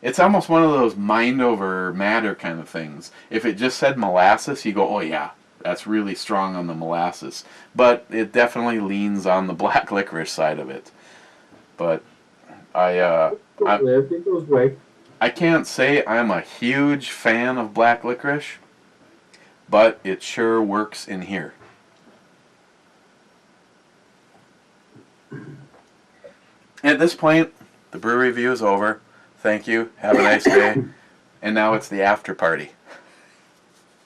It's almost one of those mind over matter kind of things. If it just said molasses, you go, oh yeah, that's really strong on the molasses. But it definitely leans on the black licorice side of it. But It goes away. I can't say I'm a huge fan of black licorice, but it sure works in here. At this point, the brew review is over. Thank you. Have a nice day. And now it's the after party.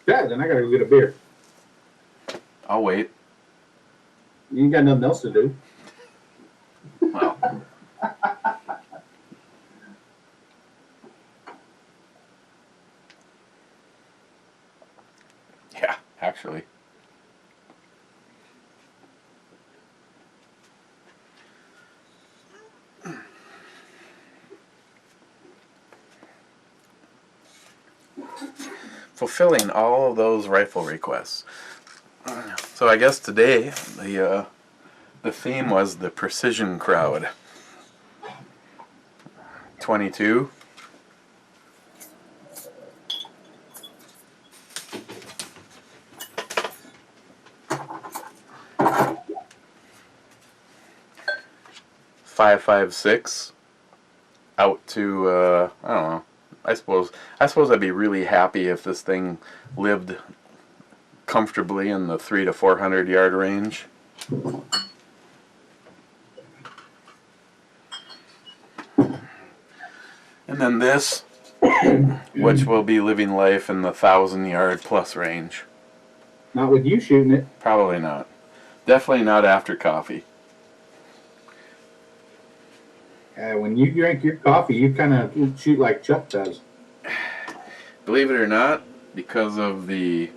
Yeah, then I gotta go get a beer. I'll wait. You ain't got nothing else to do. Well. Yeah, actually. Fulfilling all of those rifle requests. So I guess today the theme was the precision crowd. 22. .556 out to I don't know. I suppose I'd be really happy if this thing lived comfortably in the 300 to 400 yard range. And then this, which will be living life in the 1,000 yard plus range. Not with you shooting it. Probably not. Definitely not after coffee. When you drink your coffee, you kind of shoot like Chuck does. Believe it or not, because of the...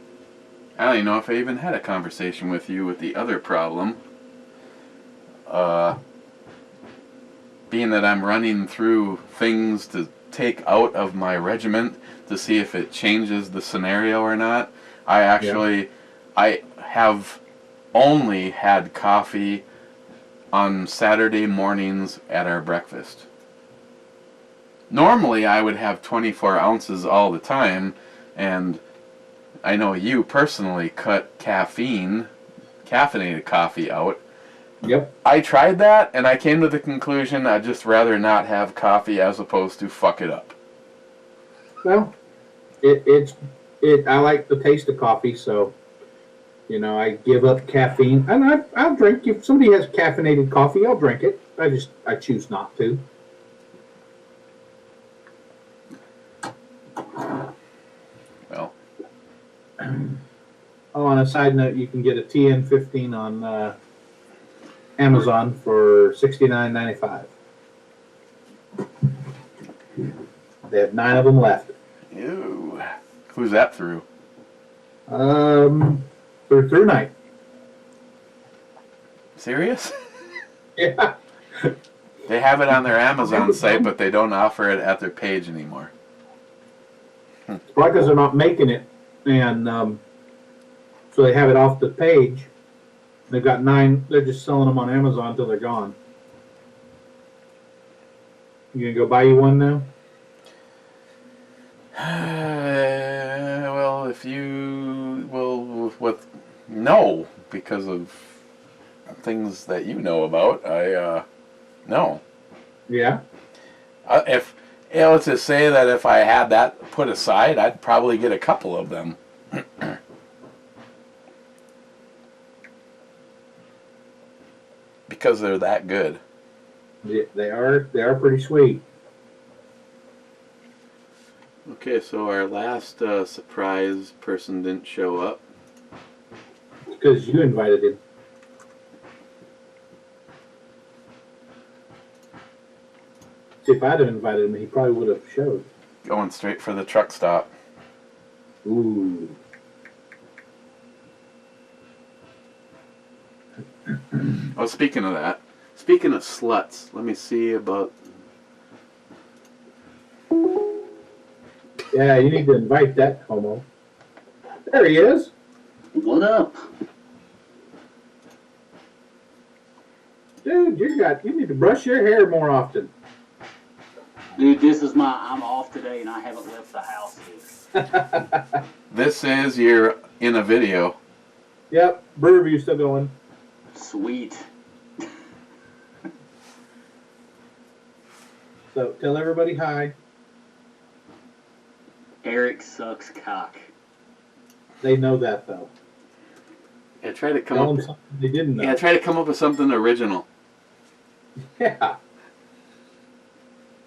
I don't even know if I even had a conversation with you with the other problem. Being that I'm running through things to take out of my regiment to see if it changes the scenario or not, I have only had coffee on Saturday mornings at our breakfast. Normally I would have 24 ounces all the time, and I know you personally cut caffeinated coffee out. Yep. I tried that, and I came to the conclusion I'd just rather not have coffee as opposed to fuck it up. Well, it's I like the taste of coffee, so you know I give up caffeine, and I'll drink. If somebody has caffeinated coffee, I'll drink it. I choose not to. Well, Oh, on a side note, you can get a TN15 on Amazon for $69.95. They have 9 of them left. ew. Who's that through? Through night. Serious? Yeah. They have it on their Amazon site, but they don't offer it at their page anymore. Probably because they're not making it, and so they have it off the page. They've got 9. They're just selling them on Amazon until they're gone. You gonna go buy you one now? Well, if you will, with no, because of things that you know about, no. Yeah. If let's just say that if I had that put aside, I'd probably get a couple of them. Because they're that good. Yeah, they are. They are pretty sweet. Okay, so our last surprise person didn't show up. Because you invited him. See, if I'd have invited him, he probably would have showed. Going straight for the truck stop. Ooh. Oh, speaking of that, speaking of sluts, let me see about. Yeah, you need to invite that homo. There he is. What up? Dude, you need to brush your hair more often. Dude, I'm off today and I haven't left the house yet. This is you're in a video. Yep, brew review still going. Sweet. So tell everybody hi. Eric sucks cock. They know that though. Yeah, try to come Tell up. them something they didn't know. Yeah, try to come up with something original. Yeah.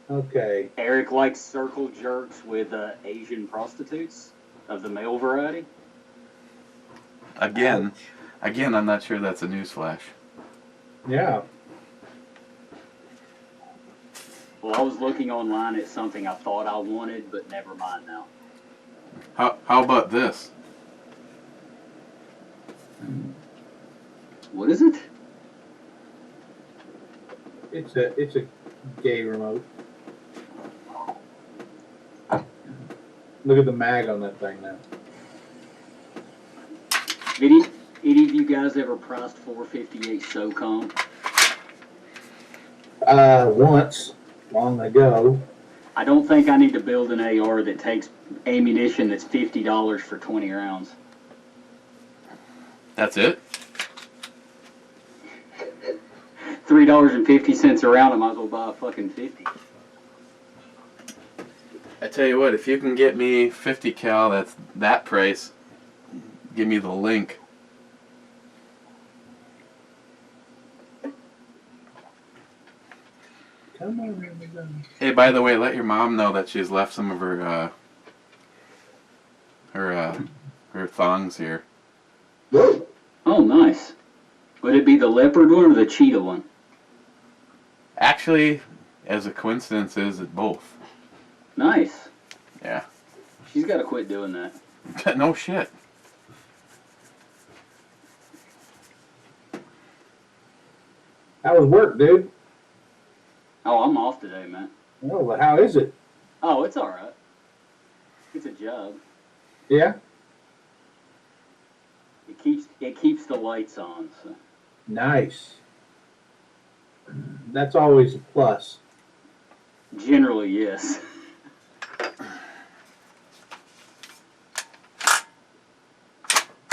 Okay. Eric likes circle jerks with Asian prostitutes of the male variety. Again, I'm not sure that's a newsflash. Yeah. Well, I was looking online at something I thought I wanted, but never mind now. How about this? What is it? It's a gay remote. Look at the mag on that thing now. Any of you guys ever priced 458 SOCOM? Once, long ago. I don't think I need to build an AR that takes ammunition that's $50 for 20 rounds. That's it? $3.50 a round, I might as well buy a fucking 50. I tell you what, if you can get me 50 cal, that's that price. Give me the link. Come on, Amazon. Hey, by the way, let your mom know that she's left some of her her thongs here. Whoa. Oh, nice. Would it be the leopard one or the cheetah one? Actually, as a coincidence, is it both? Nice. Yeah. She's got to quit doing that. No shit. How was work, dude? Oh, I'm off today, man. Oh, well, how is it? Oh, it's all right. It's a job. Yeah? It keeps the lights on. So. Nice. That's always a plus. Generally, yes.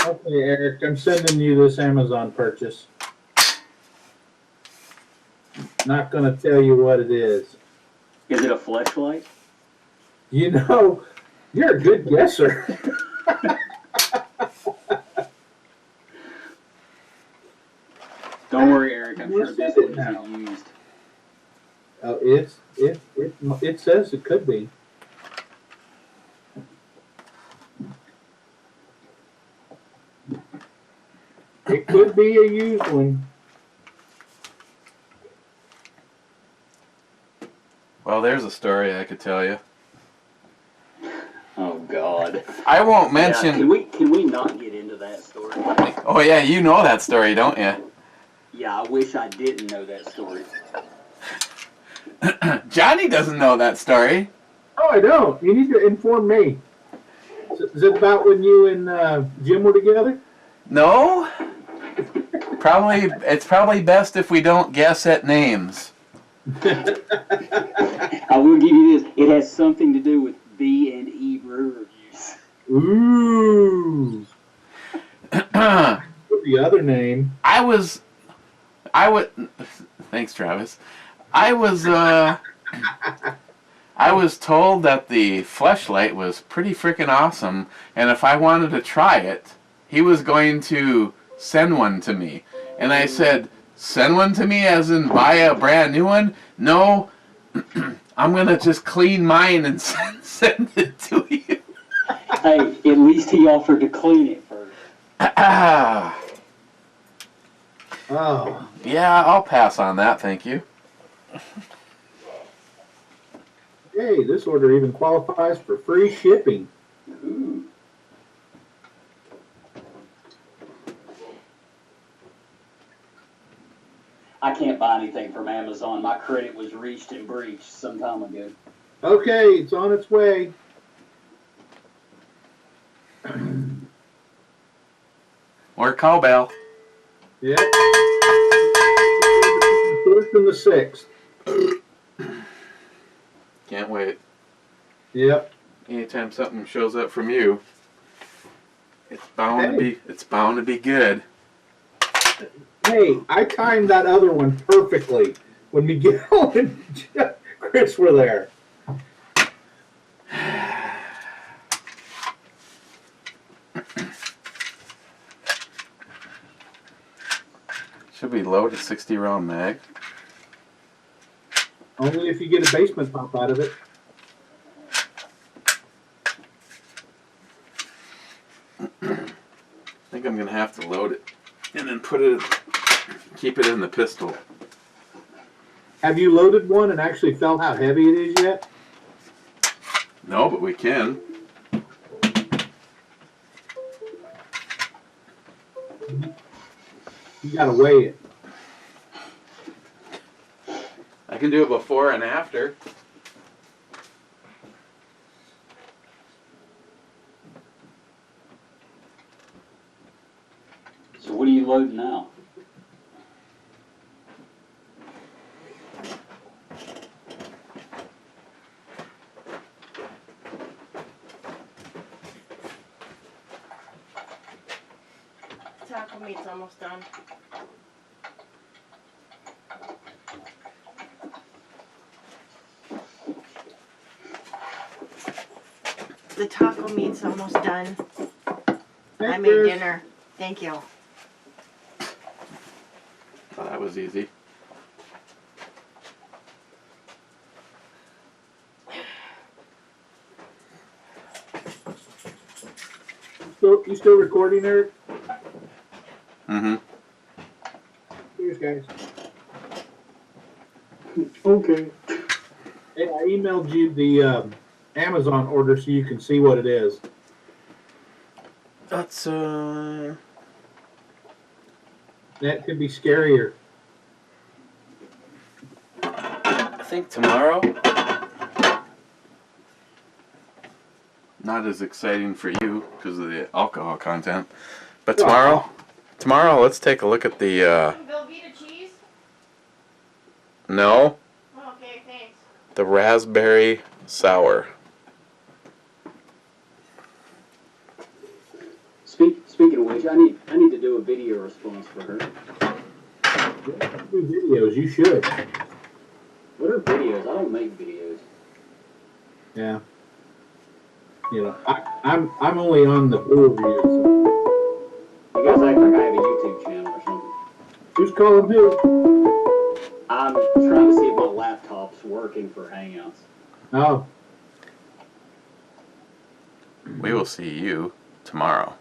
Okay, Eric, I'm sending you this Amazon purchase. Not going to tell you what it is. Is it a fleshlight? You know, you're a good guesser. I'm We're sure this sitting one now. isn't used. Oh, it says it could be. It could be a used one. Well, there's a story I could tell you. Oh God. I won't Yeah, mention. can we not get into that story? Oh yeah, you know that story, don't you? Yeah, I wish I didn't know that story. Johnny doesn't know that story. Oh, I don't. You need to inform me. Is it about when you and Jim were together? No. It's probably best if we don't guess at names. I will give you this. It has something to do with BandEBrewReviews. Ooh. The other name. I would. Thanks, Travis. I was told that the fleshlight was pretty freaking awesome, and if I wanted to try it, he was going to send one to me. And I said, send one to me as in buy a brand new one? No, I'm going to just clean mine and send it to you. Hey, at least he offered to clean it first. Oh. Yeah, I'll pass on that, thank you. Hey, this order even qualifies for free shipping. Ooh. I can't buy anything from Amazon. My credit was reached and breached some time ago. Okay, it's on its way. Or cowbell. Yep. Fourth and the 6th. Can't wait. Yep. Anytime something shows up from you, it's bound to be good. Hey, I timed that other one perfectly. When Miguel and Chris were there. Should we load a 60-round mag? Only if you get a basement pump out of it. I think I'm gonna have to load it and then keep it in the pistol. Have you loaded one and actually felt how heavy it is yet? No, but we can. You gotta weigh it. I can do it before and after. So what are you loading now? Taco meat's almost done. The taco meat's almost done. I made dinner. Thank you. Oh, that was easy. You still recording, Eric? Mm-hmm. Cheers, guys. Okay. Hey, I emailed you the Amazon order so you can see what it is. That's That could be scarier. I think tomorrow. Not as exciting for you because of the alcohol content. But tomorrow let's take a look at the Velveeta cheese? no, Okay, thanks. the raspberry sour. Speaking of which, I need to do a video response for her. Do videos, you should. What are videos? I don't make videos. Yeah. You know, I'm only on the brew reviews. So. You guys act like I have a YouTube channel or something. Who's calling who? I'm trying to see if my laptop's working for Hangouts. Oh, We will see you tomorrow.